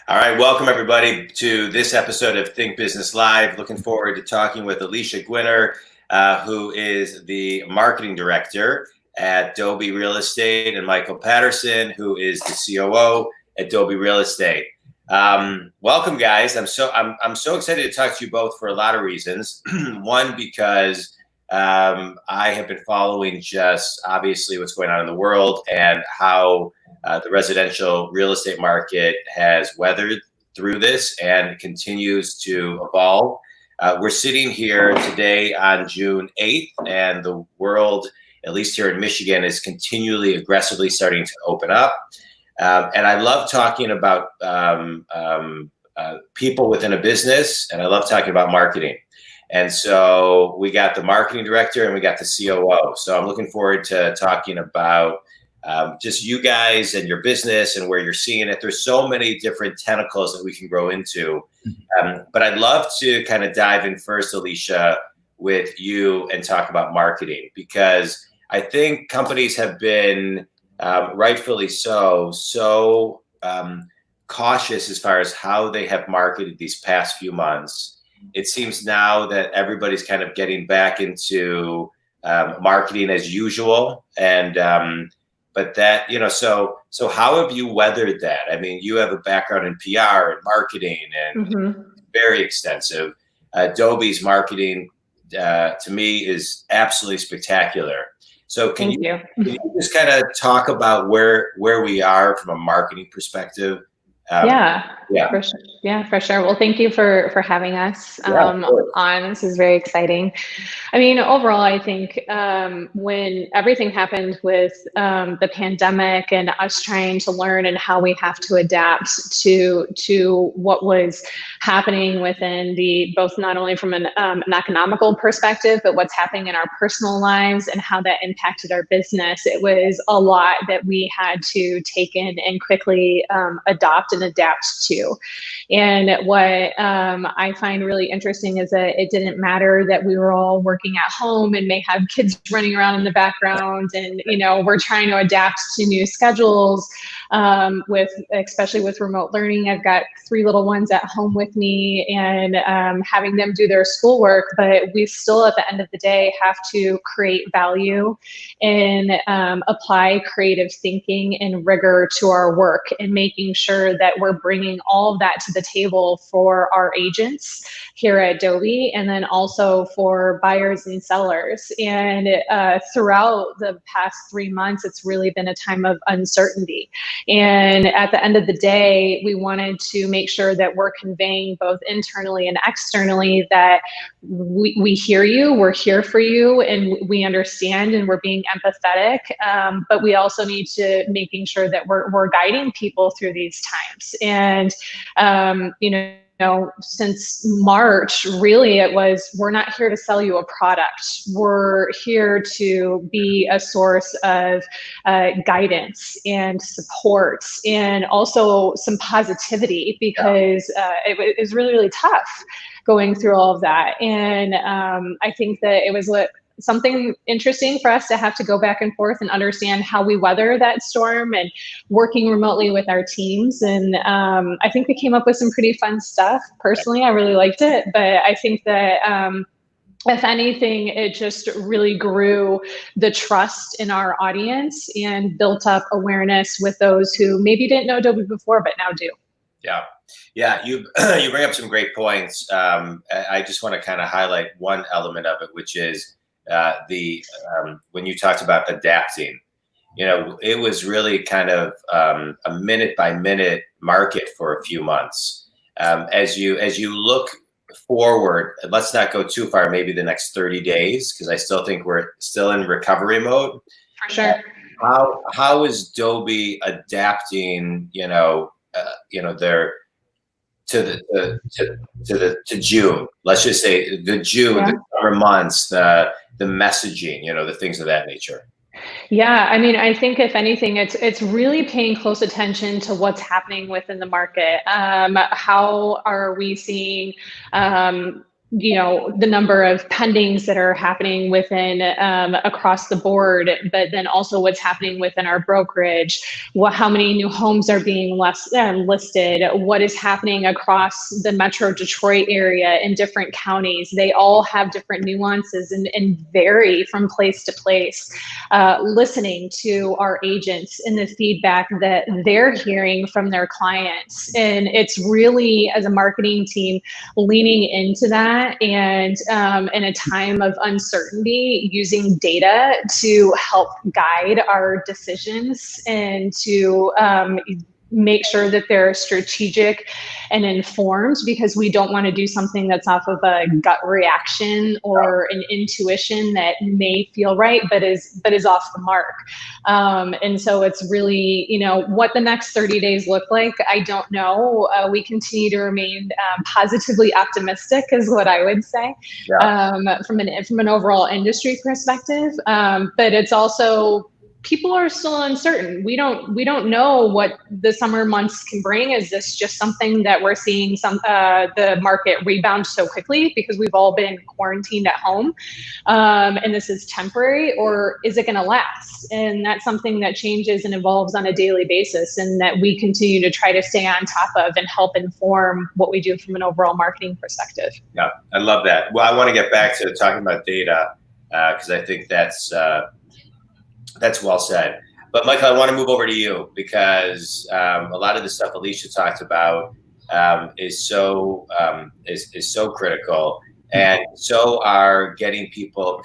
All right, welcome everybody to this episode of Think Business Live. Looking forward to talking with Alicia Gewinner, who is the marketing director at Dobi Real Estate, and Michael Patterson, who is the COO at Dobi Real Estate. Welcome, guys. I'm so excited to talk to you both for a lot of reasons. One, because I have been following just obviously what's going on in the world and how the residential real estate market has weathered through this and continues to evolve. We're sitting here today on June 8th, and the world, at least here in Michigan, is continually aggressively starting to open up. And I love talking about people within a business, and I love talking about marketing. And so we got the marketing director and we got the COO. So I'm looking forward to talking about just you guys and your business and where you're seeing it. There's so many different tentacles that we can grow into. But I'd love to kind of dive in first, Alicia, with you and talk about marketing, because I think companies have been rightfully so cautious as far as how they have marketed these past few months. It seems now that everybody's kind of getting back into marketing as usual, and but that, so how have you weathered that? I mean, you have a background in PR and marketing, and very extensive. Dobi's marketing, to me, is absolutely spectacular. So can you just kind of talk about where we are from a marketing perspective? For sure. Well, thank you for having us on. This is very exciting. I mean, overall, I think when everything happened with the pandemic and us trying to learn and how we have to adapt to what was happening within both not only from an economical perspective, but what's happening in our personal lives and how that impacted our business, it was a lot that we had to take in and quickly adopt and adapt to. And what I find really interesting is that it didn't matter that we were all working at home and may have kids running around in the background, and we're trying to adapt to new schedules, especially with remote learning. I've got 3 little ones at home with me, and having them do their schoolwork, but we still at the end of the day have to create value and apply creative thinking and rigor to our work, and making sure that we're bringing all of that to the table for our agents here at Dobi, and then also for buyers and sellers. And throughout the past 3 months, it's really been a time of uncertainty. And at the end of the day, we wanted to make sure that we're conveying both internally and externally that we hear you, we're here for you, and we understand, and we're being empathetic. But we also need to making sure that we're guiding people through these times. And since March, really, it was, we're not here to sell you a product. We're here to be a source of guidance and support, and also some positivity, because it was really, really tough going through all of that. And I think that it was something interesting for us to have to go back and forth and understand how we weather that storm, and working remotely with our teams. And I think we came up with some pretty fun stuff. Personally, I really liked it, but I think that if anything, it just really grew the trust in our audience and built up awareness with those who maybe didn't know Dobi before, but now do. Yeah, you bring up some great points. I just want to kind of highlight one element of it, which is when you talked about adapting. It was really kind of a minute by minute market for a few months. As you look forward, let's not go too far, maybe the next 30 days, because I still think we're still in recovery mode. For sure. How is Dobi adapting, to June? Let's just say the summer months, the messaging, the things of that nature. Yeah, I mean, I think if anything, it's really paying close attention to what's happening within the market. How are we seeing the number of pendings that are happening within across the board, but then also what's happening within our brokerage, how many new homes are being listed, what is happening across the Metro Detroit area in different counties. They all have different nuances and vary from place to place. Listening to our agents and the feedback that they're hearing from their clients. And it's really, as a marketing team, leaning into that. And in a time of uncertainty, using data to help guide our decisions and to make sure that they're strategic and informed, because we don't want to do something that's off of a gut reaction or an intuition that may feel right, but is off the mark. And so it's really, what the next 30 days look like, I don't know. We continue to remain positively optimistic is what I would say, from an overall industry perspective. But it's also, people are still uncertain. We don't know what the summer months can bring. Is this just something that we're seeing the market rebound so quickly because we've all been quarantined at home, and this is temporary, or is it going to last? And that's something that changes and evolves on a daily basis, and that we continue to try to stay on top of and help inform what we do from an overall marketing perspective. Yeah, I love that. Well, I want to get back to talking about data because I think that's well said. But Michael, I want to move over to you because a lot of the stuff Alicia talked about is so critical, and so are getting people,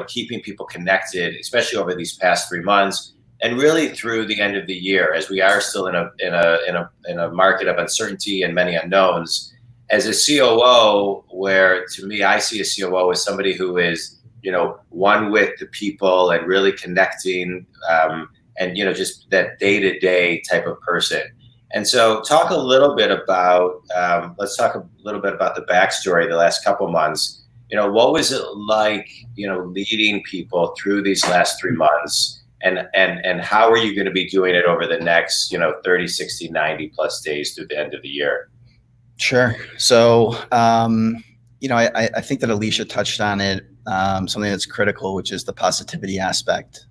keeping people connected, especially over these past 3 months, and really through the end of the year, as we are still in a market of uncertainty and many unknowns. As a COO, where to me, I see a COO as somebody who is one with the people and really connecting, and just that day-to-day type of person. And so talk a little bit about, let's talk a little bit about the backstory the last couple months. What was it like, leading people through these last 3 months, and how are you going to be doing it over the next, 30, 60, 90 plus days through the end of the year? Sure. So, I think that Alicia touched on it, something that's critical, which is the positivity aspect.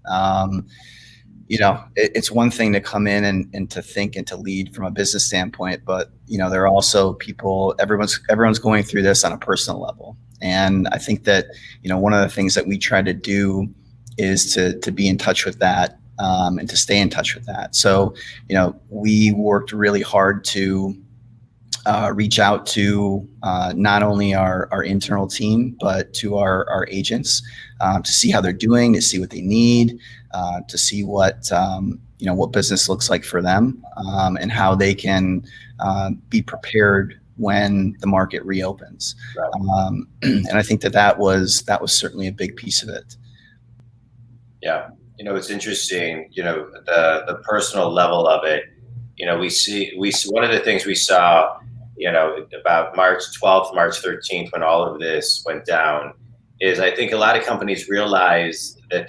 It's one thing to come in and to think and to lead from a business standpoint, but there are also people, everyone's going through this on a personal level. And I think that, one of the things that we try to do is to be in touch with that, and to stay in touch with that. So, we worked really hard to reach out to not only our internal team, but to our agents, to see how they're doing, to see what they need, to see what business looks like for them, and how they can be prepared when the market reopens. Right. And I think that was certainly a big piece of it. Yeah, it's interesting. The personal level of it. We see one of the things we saw, about March 12th, March 13th, when all of this went down, is I think a lot of companies realized that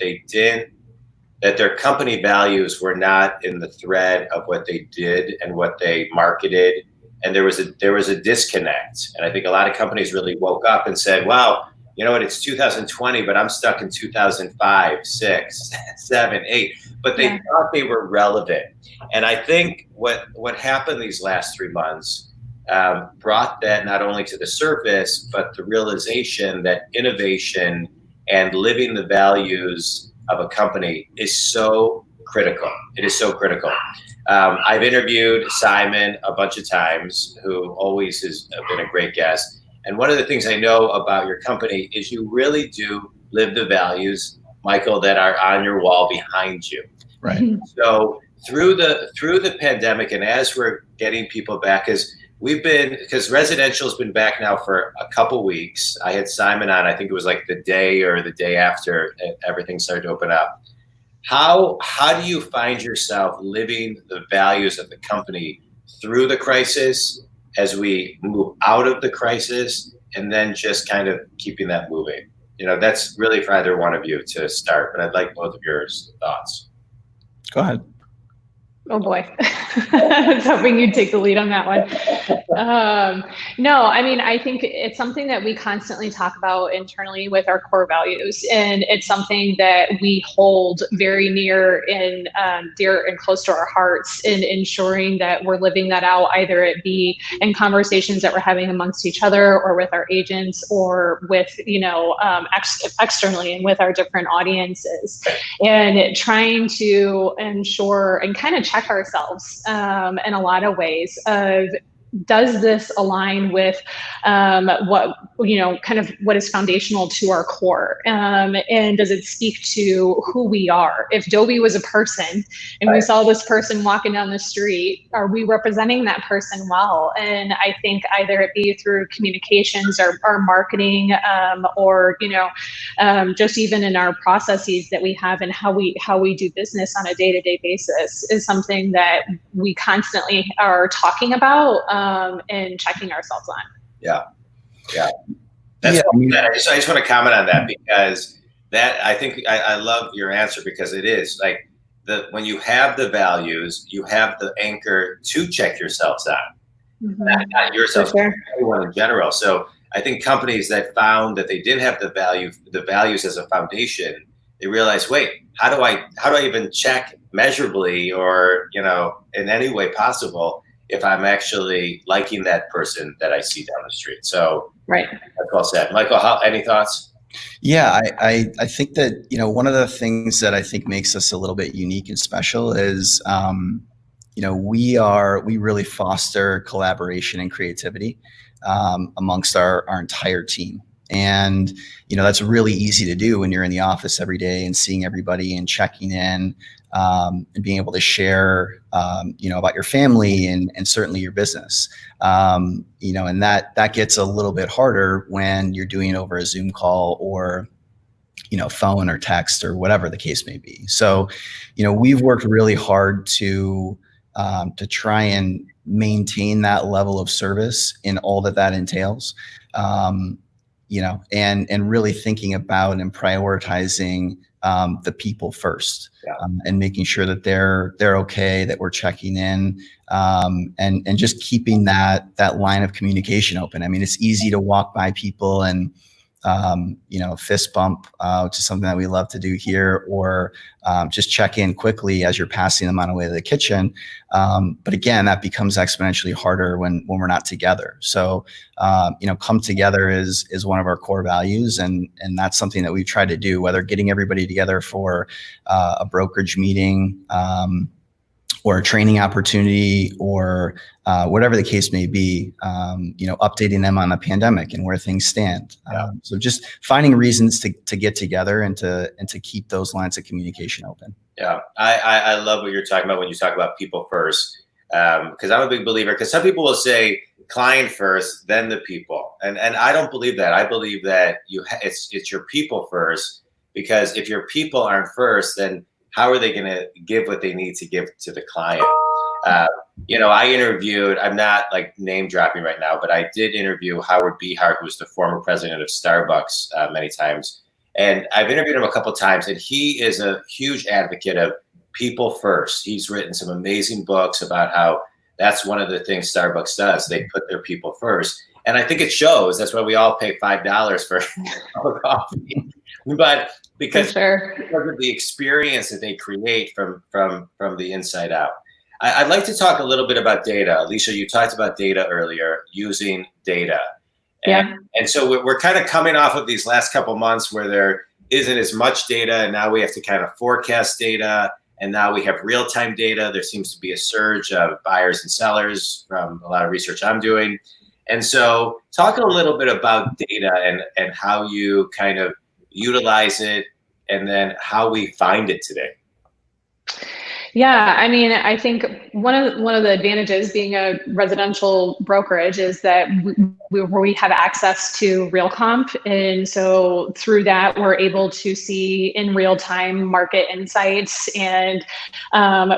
that their company values were not in the thread of what they did and what they marketed. And there was a disconnect. And I think a lot of companies really woke up and said, wow, you know what, it's 2020, but I'm stuck in 2005, 6, 7, 8. But they thought they were relevant. And I think what happened these last 3 months brought that not only to the surface, but the realization that innovation and living the values of a company is so critical. It is so critical. I've interviewed Simon a bunch of times, who always has been a great guest. And one of the things I know about your company is you really do live the values, Michael, that are on your wall behind you. Right. So through the pandemic, and as we're getting people back, because residential has been back now for a couple weeks. I had Simon on, I think it was like the day or the day after everything started to open up. How do you find yourself living the values of the company through the crisis, as we move out of the crisis, and then just kind of keeping that moving? That's really for either one of you to start, but I'd like both of your thoughts. Go ahead. Oh boy, I was hoping you'd take the lead on that one. No, I mean, I think it's something that we constantly talk about internally with our core values, and it's something that we hold very near and dear and close to our hearts in ensuring that we're living that out, either it be in conversations that we're having amongst each other or with our agents or with, externally and with our different audiences, and trying to ensure and kind of check ourselves in a lot of ways of, does this align with what, kind of what is foundational to our core? And does it speak to who we are? If Dobi was a person and we saw this person walking down the street, are we representing that person well? And I think either it be through communications or marketing, or, just even in our processes that we have and how we do business on a day-to-day basis is something that we constantly are talking about and checking ourselves on. Yeah. That's I just want to comment on that, because that, I think I love your answer, because it is like when you have the values, you have the anchor to check yourselves on, not yourself, sure. Everyone in general. So I think companies that found that they didn't have the values as a foundation, they realized, wait, how do I even check measurably or, in any way possible if I'm actually liking that person that I see down the street? So right. That's well said. Michael, any thoughts? Yeah, I think that, one of the things that I think makes us a little bit unique and special is, we really foster collaboration and creativity amongst our entire team. And, that's really easy to do when you're in the office every day and seeing everybody and checking in, and being able to share, about your family and certainly your business. And that gets a little bit harder when you're doing it over a Zoom call or, phone or text or whatever the case may be. So, we've worked really hard to try and maintain that level of service in all that entails. And really thinking about and prioritizing the people first, and making sure that they're okay, that we're checking in, and just keeping that line of communication open. I mean, it's easy to walk by people and fist bump, which is something that we love to do here, or just check in quickly as you're passing them on the way to the kitchen. But again, that becomes exponentially harder when we're not together. So, come together is one of our core values. And that's something that we've tried to do, whether getting everybody together for a brokerage meeting, or a training opportunity, or whatever the case may be, updating them on the pandemic and where things stand. So just finding reasons to get together and to keep those lines of communication open. Yeah, I love what you're talking about when you talk about people first, because I'm a big believer, because some people will say client first, then the people. And I don't believe that. I believe that it's your people first, because if your people aren't first, then how are they going to give what they need to give to the client? I interviewed, I'm not like name dropping right now, but I did interview Howard Behar, who was the former president of Starbucks, many times. And I've interviewed him a couple of times, and he is a huge advocate of people first. He's written some amazing books about how that's one of the things Starbucks does. They put their people first. And I think it shows. That's why we all pay $5 for a coffee. But because of the experience that they create from the inside out. I'd like to talk a little bit about data. Alicia, you talked about data earlier, using data. And so we're kind of coming off of these last couple months where there isn't as much data, and now we have to kind of forecast data, and now we have real-time data. There seems to be a surge of buyers and sellers from a lot of research I'm doing. And so talk a little bit about data and how you kind of utilize it, and then how we find it today. Yeah, I mean, I think one of the advantages being a residential brokerage is that we have access to real comp, and so through that we're able to see in real time market insights, and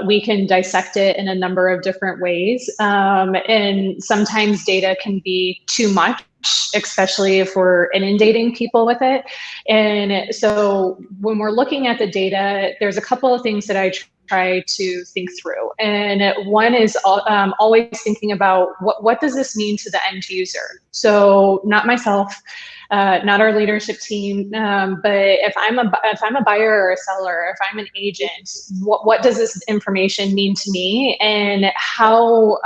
we can dissect it in a number of different ways. And sometimes data can be too much, especially if we're inundating people with it. And so when we're looking at the data, there's a couple of things that I try to think through. And one is always thinking about what does this mean to the end user? So not myself, not our leadership team, but if I'm a buyer or a seller, if I'm an agent, what does this information mean to me, and how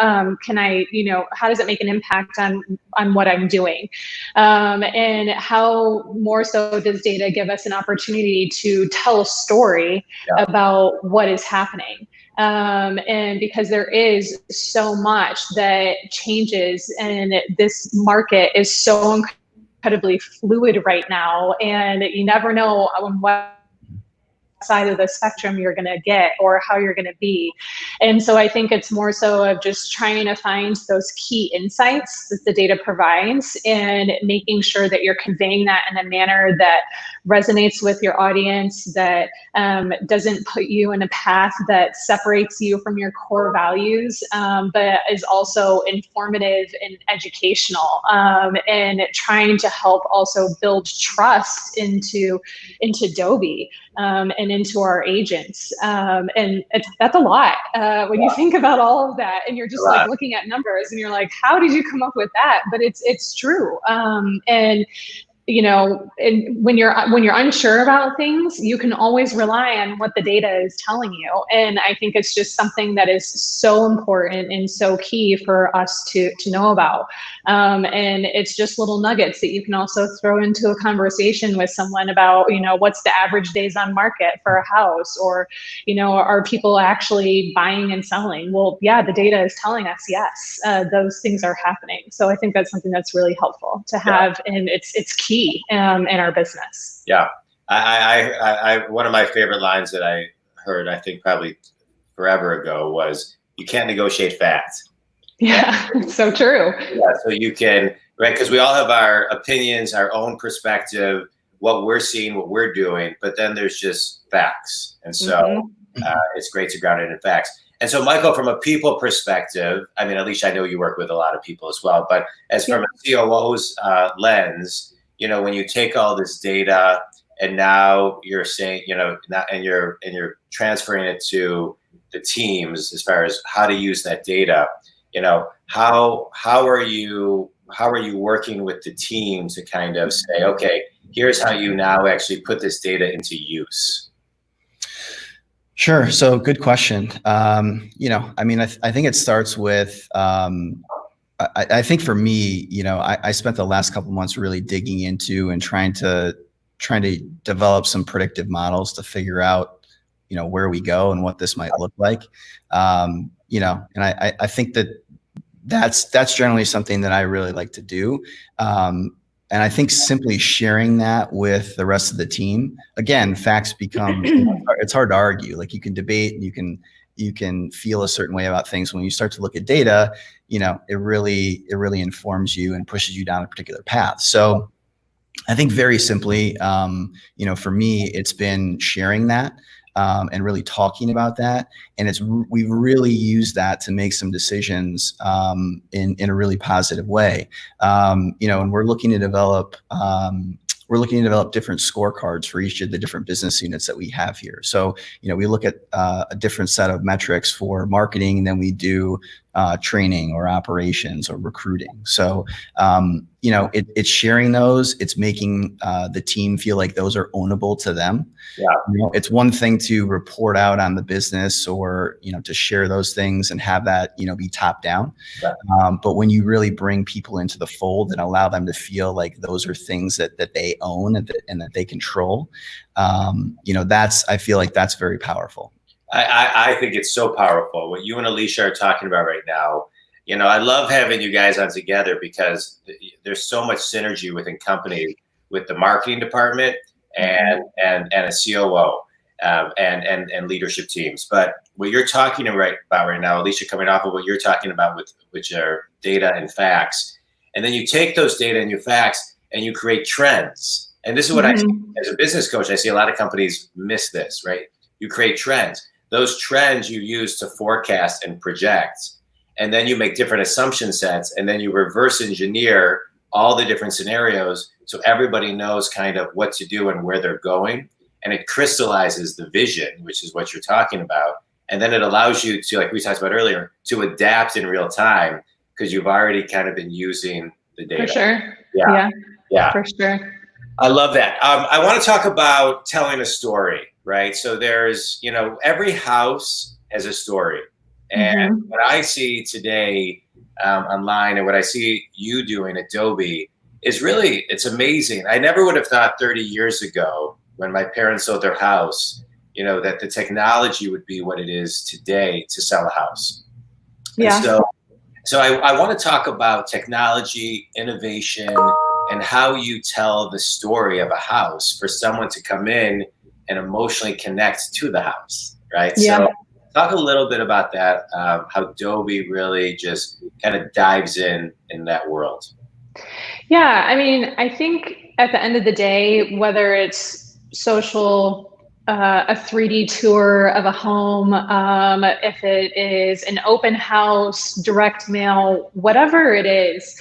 can I, how does it make an impact on what I'm doing, and how more so does data give us an opportunity to tell a story about what is happening. And because there is so much that changes, and this market is so incredibly fluid right now, and you never know on what side of the spectrum you're going to get or how you're going to be. And so I think it's more so of just trying to find those key insights that the data provides and making sure that you're conveying that in a manner that resonates with your audience, that doesn't put you in a path that separates you from your core values, but is also informative and educational, and trying to help also build trust into Dobi, and into our agents. And that's a lot when you think about all of that, and you're just like looking at numbers and you're like, how did you come up with that? But it's true. And when you're unsure about things, you can always rely on what the data is telling you. And I think it's just something that is so important and so key for us to know about. And it's just little nuggets that you can also throw into a conversation with someone about, what's the average days on market for a house, or, are people actually buying and selling? Well, yeah, the data is telling us, yes, those things are happening. So I think that's something that's really helpful to have, and it's key in our business. Yeah. I one of my favorite lines that I heard, I think probably forever ago, was, you can't negotiate facts. Yeah, so true. Yeah, so you can, right? Because we all have our opinions, our own perspective, what we're seeing, what we're doing, but then there's just facts. And so it's great to ground it in facts. And so, Michael, from a people perspective, I mean, Alicia, I know you work with a lot of people as well, but as from a COO's lens, when you take all this data and now you're saying, and you're transferring it to the teams as far as how to use that data, how are you working with the team to kind of say, okay, here's how you now actually put this data into use? Sure. So good question. I think it starts with, I think for me, I spent the last couple of months really digging into and trying to develop some predictive models to figure out, where we go and what this might look like. And I think that's generally something that I really like to do. And I think simply sharing that with the rest of the team, again, facts become, it's hard to argue. Like, you can debate, you can feel a certain way about things. When you start to look at data, it really informs you and pushes you down a particular path. So I think very simply, for me, it's been sharing that, and really talking about that. And we've really used that to make some decisions in a really positive way. And we're looking to develop different scorecards for each of the different business units that we have here. So, we look at a different set of metrics for marketing than we do training or operations or recruiting. So, it's sharing those. It's making the team feel like those are ownable to them. Yeah. It's one thing to report out on the business or, to share those things and have that, be top down. Yeah. But when you really bring people into the fold and allow them to feel like those are things that they own and that they control, I feel like that's very powerful. I think it's so powerful what you and Alicia are talking about right now. I love having you guys on together because there's so much synergy within companies with the marketing department and a COO and leadership teams. But what you're talking about right now, Alicia, coming off of what you're talking about which are data and facts, and then you take those data and your facts and you create trends. And this is what I see as a business coach. I see a lot of companies miss this, right? You create trends. Those trends you use to forecast and project, and then you make different assumption sets, and then you reverse engineer all the different scenarios so everybody knows kind of what to do and where they're going. And it crystallizes the vision, which is what you're talking about. And then it allows you to, like we talked about earlier, to adapt in real time because you've already kind of been using the data. For sure. Yeah. For sure. I love that. I want to talk about telling a story, right? So there's, every house has a story. And what I see today online and what I see you doing at Dobi is really, it's amazing. I never would have thought 30 years ago when my parents sold their house, that the technology would be what it is today to sell a house. Yeah. And so I want to talk about technology, innovation, and how you tell the story of a house for someone to come in and emotionally connect to the house, right? Yeah. So talk a little bit about that, how Dobi really just kind of dives in that world. Yeah, I mean, I think at the end of the day, whether it's social, a 3D tour of a home, if it is an open house, direct mail, whatever it is,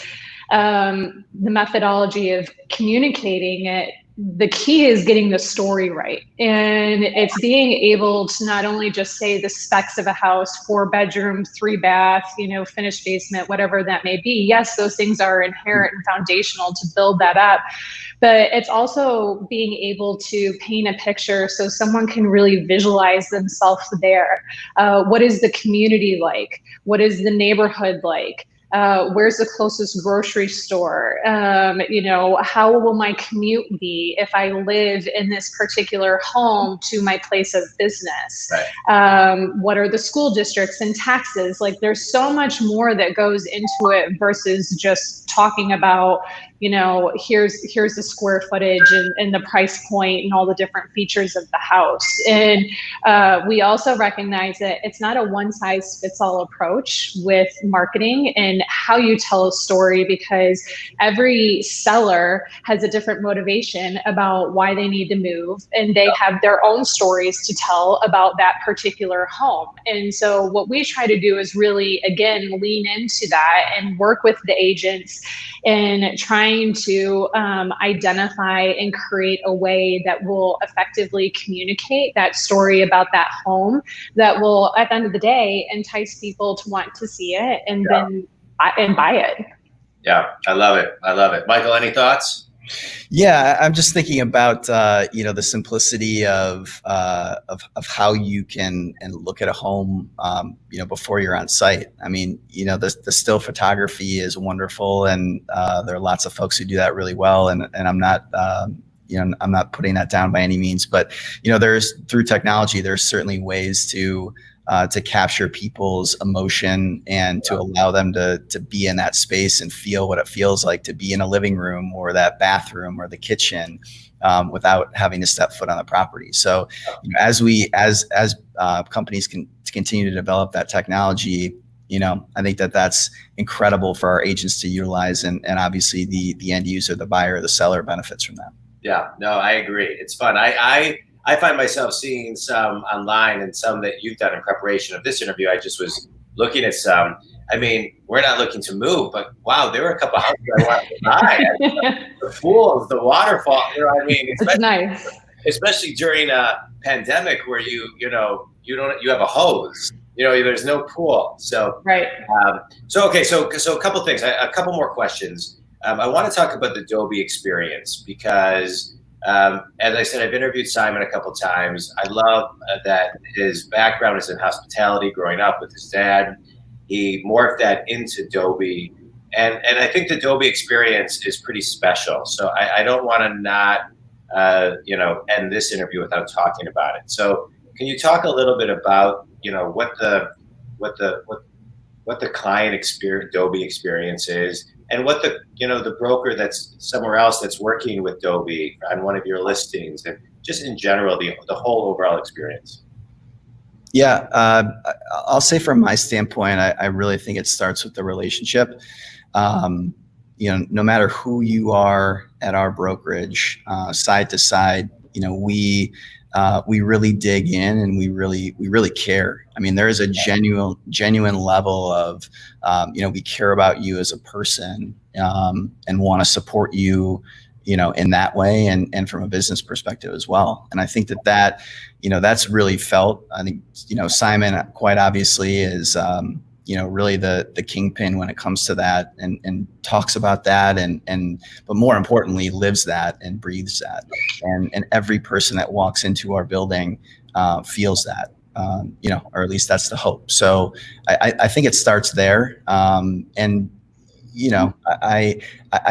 the methodology of communicating it, the key is getting the story right. And it's being able to not only just say the specs of a house, 4 bedroom, 3 bath, finished basement, whatever that may be. Yes, those things are inherent and foundational to build that up. But it's also being able to paint a picture so someone can really visualize themselves there. What is the community like? What is the neighborhood like? Where's the closest grocery store? How will my commute be if I live in this particular home to my place of business? Right. What are the school districts and taxes? Like, there's so much more that goes into it versus just talking about, here's the square footage and the price point and all the different features of the house. And we also recognize that it's not a one-size-fits-all approach with marketing and how you tell a story, because every seller has a different motivation about why they need to move, and they have their own stories to tell about that particular home. And so what we try to do is really, again, lean into that and work with the agents in trying to identify and create a way that will effectively communicate that story about that home that will, at the end of the day, entice people to want to see it and then buy it. Yeah, I love it. Michael, any thoughts? Yeah, I'm just thinking about the simplicity of how you can look at a home before you're on site. I mean, the still photography is wonderful, and there are lots of folks who do that really well. And I'm not I'm not putting that down by any means, but there's, through technology, there's certainly ways to capture people's emotion and to allow them to be in that space and feel what it feels like to be in a living room or that bathroom or the kitchen without having to step foot on the property. So as companies can continue to develop that technology, I think that's incredible for our agents to utilize, and obviously the end user, the buyer, the seller benefits from that. Yeah, no, I agree. It's fun. I find myself seeing some online and some that you've done in preparation of this interview. I just was looking at some. I mean, we're not looking to move, but wow, there were a couple houses I wanted to buy. The pools, the waterfall. I mean, it's nice, especially during a pandemic where you have a hose. There's no pool. So right. So a couple things. A couple more questions. I want to talk about the Dobi experience because, as I said, I've interviewed Simon a couple times. I love that his background is in hospitality, growing up with his dad. He morphed that into Dobi. And I think the Dobi experience is pretty special. So I don't want to not, end this interview without talking about it. So can you talk a little bit about, what the client experience, Dobi experience is, and what the broker that's somewhere else that's working with Dobi on one of your listings, and just in general, the whole overall experience? Yeah, I'll say from my standpoint, I really think it starts with the relationship. No matter who you are at our brokerage, side to side, we really dig in and we really care. I mean, there is a genuine level of, we care about you as a person, and want to support you, in that way, and from a business perspective as well. And I think that that's really felt. I think Simon quite obviously is really the kingpin when it comes to that, and talks about that, but more importantly lives that and breathes that, and every person that walks into our building feels that, or at least that's the hope. So I think it starts there, and I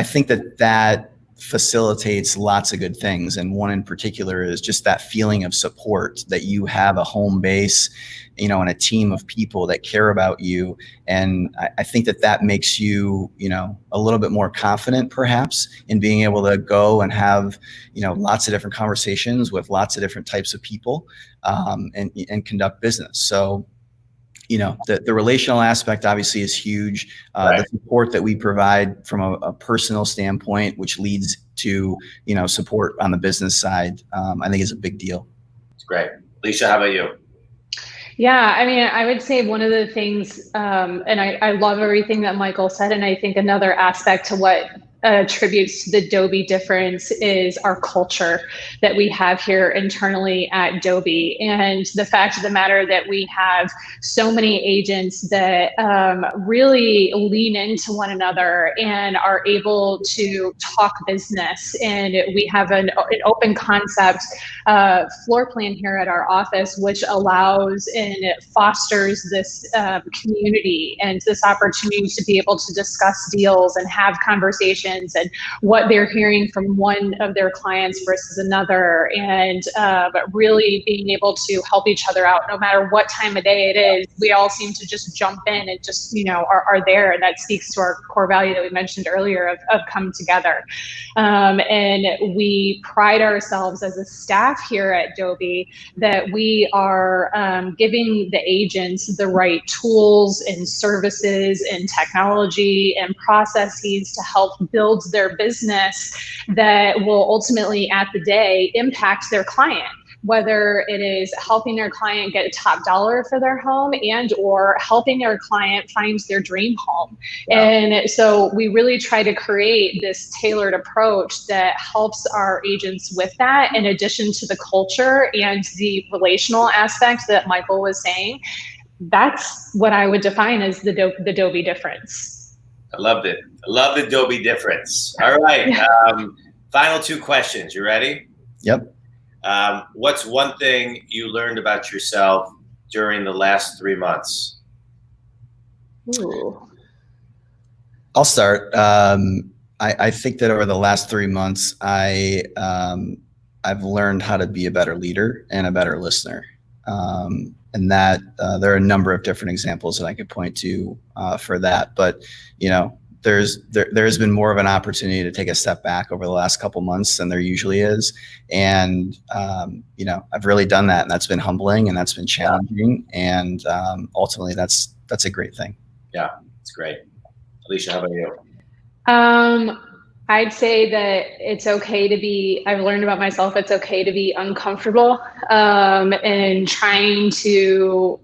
think that facilitates lots of good things, and one in particular is just that feeling of support, that you have a home base, and a team of people that care about you. And I think that makes you, a little bit more confident perhaps in being able to go and have, lots of different conversations with lots of different types of people, and conduct business. So, the relational aspect obviously is huge. Right. The support that we provide from a personal standpoint, which leads to, support on the business side, I think is a big deal. It's great. Alicia, how about you? Yeah, I mean, I would say one of the things, and I love everything that Michael said, and I think another aspect to what attributes to the Dobi difference is our culture that we have here internally at Dobi, and the fact of the matter that we have so many agents that really lean into one another and are able to talk business. And we have an open concept floor plan here at our office, which allows and fosters this community and this opportunity to be able to discuss deals and have conversations and what they're hearing from one of their clients versus another, and really being able to help each other out no matter what time of day it is. We all seem to just jump in and just are there, and that speaks to our core value that we mentioned earlier of come together. And we pride ourselves as a staff here at Dobi that we are giving the agents the right tools and services and technology and processes to help build their business that will ultimately at the day impact their client, whether it is helping their client get a top dollar for their home and or helping their client find their dream home. Wow. And so we really try to create this tailored approach that helps our agents with that, in addition to the culture and the relational aspect that Michael was saying. That's what I would define as the Dobi difference. I loved it. I love the Dobi difference. All right. Final two questions. You ready? Yep. What's one thing you learned about yourself during the last 3 months? Ooh. I'll start. I think that over the last 3 months, I've learned how to be a better leader and a better listener. And that there are a number of different examples that I could point to for that. But there's been more of an opportunity to take a step back over the last couple months than there usually is, and I've really done that, and that's been humbling and that's been challenging, and ultimately that's a great thing. Yeah, it's great. Alicia, how about you? I'd say that it's okay to be, I've learned about myself, it's okay to be uncomfortable, and trying to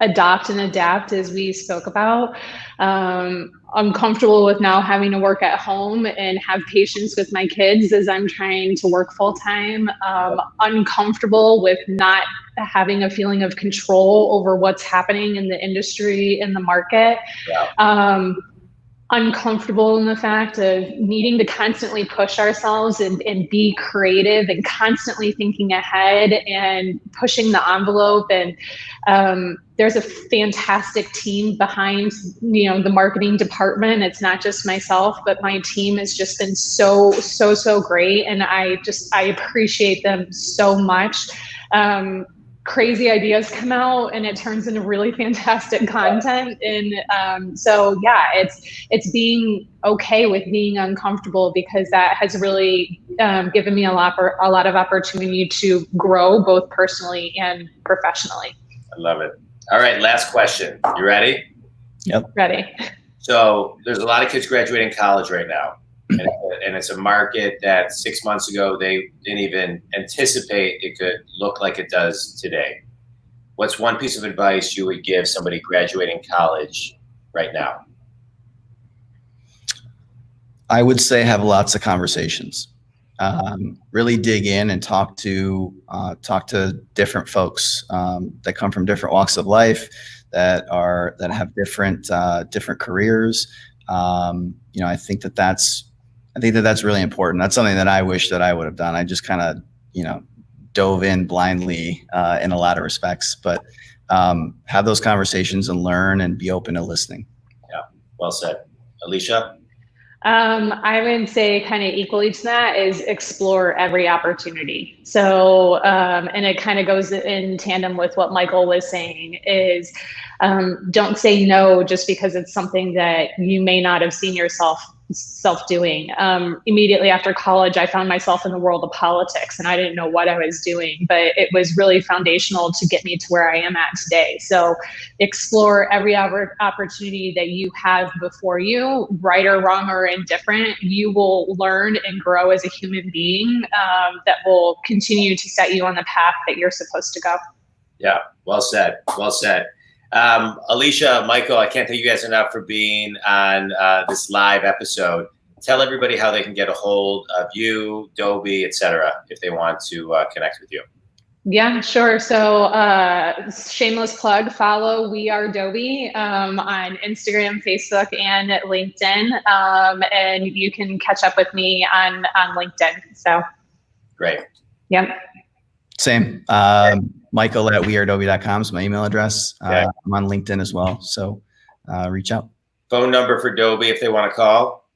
adopt and adapt, as we spoke about. I'm comfortable with now having to work at home and have patience with my kids as I'm trying to work full time. Uncomfortable with not having a feeling of control over what's happening in the industry, in the market. Yeah. Uncomfortable in the fact of needing to constantly push ourselves and be creative and constantly thinking ahead and pushing the envelope. And there's a fantastic team behind, the marketing department. It's not just myself, but my team has just been so great. And I appreciate them so much. Crazy ideas come out and it turns into really fantastic content. And so yeah, it's being okay with being uncomfortable, because that has really given me a lot of opportunity to grow both personally and professionally. I love it. All right, last question. You ready? Yep. Ready. So there's a lot of kids graduating college right now. And it's a market that 6 months ago, they didn't even anticipate it could look like it does today. What's one piece of advice you would give somebody graduating college right now? I would say have lots of conversations. really dig in and talk to different folks that come from different walks of life, that have different careers. I think that's really important. That's something that I wish that I would have done. I just kind of dove in blindly in a lot of respects, but have those conversations and learn and be open to listening. Yeah, well said. Alicia? I would say kind of equally to that is explore every opportunity. So, and it kind of goes in tandem with what Michael was saying is don't say no just because it's something that you may not have seen yourself doing. Immediately after college, I found myself in the world of politics and I didn't know what I was doing, but it was really foundational to get me to where I am at today. So explore every opportunity that you have before you, right or wrong or indifferent. You will learn and grow as a human being that will continue to set you on the path that you're supposed to go. Yeah, well said. Well said. Alicia, Michael, I can't thank you guys enough for being on this live episode. Tell everybody how they can get a hold of you, Dobi, etc., if they want to connect with you. Yeah, sure. So shameless plug, follow We Are Dobi on Instagram, Facebook, and LinkedIn. And you can catch up with me on LinkedIn. So great. Yep. Same. Michael at wearedobi.com is my email address. Okay. I'm on LinkedIn as well. So reach out. Phone number for Dobi if they want to call.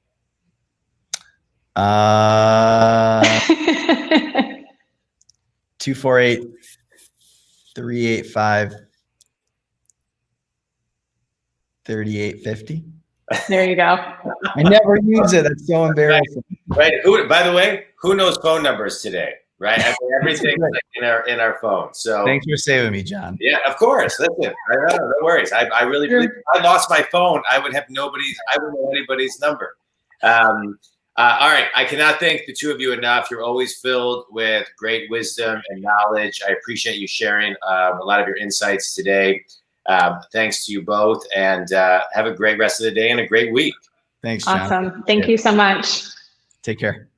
248-385-3850. There you go. I never use it. That's so embarrassing. Right. By the way, who knows phone numbers today? Right. I mean, everything in our phone. So thanks for saving me, John. Yeah, of course. Listen, no worries. I really believe if I lost my phone, I wouldn't know anybody's number. All right. I cannot thank the two of you enough. You're always filled with great wisdom and knowledge. I appreciate you sharing a lot of your insights today. Thanks to you both, and have a great rest of the day and a great week. Thanks, John. Awesome. Thank you so much. Take care.